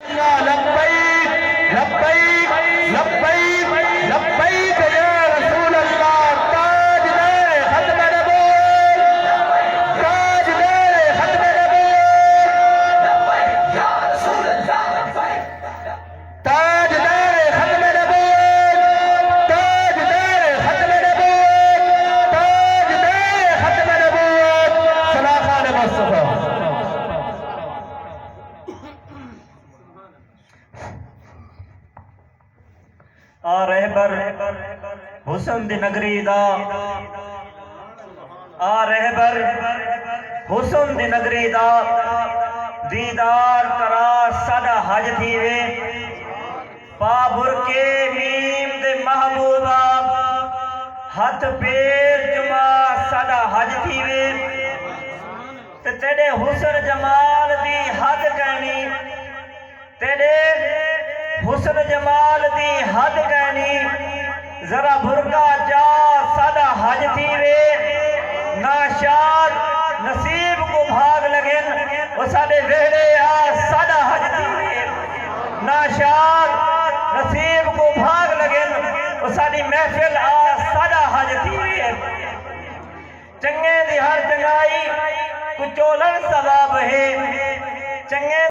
لبیک لبیک لبیک لبیک یا رسول اللہ تاجدار ختم نبوت تاجدار ختم نبوت یا رسول اللہ تاجدار ختم نبوت تاجدار ختم نبوت تاجدار ختم نبوت صلاح خان مصطفیٰ آ رہبر حسن دی نگری دا آ رہبر حسن دی نگری دا دیدار کرا سادہ حج تھیوے پا برکے میم دے محبوبہ ہاتھ پیر جمع سادہ حج تھیوے تے تیرے حسن جمال دی حد کہنی تیرے حسن جمال دی حد کہنی ذرا بھرکا جا سادہ حج تھیوے ناشاد نصیب کو بھاگ لگن وہ سادے ویڑے آ سادہ حج تھیوے ناشاد نصیب کو بھاگ لگن وہ سادی محفل آ سادہ حج تھیوے چنگے دی ہر چنگائی کچولن ثواب ہے چنگے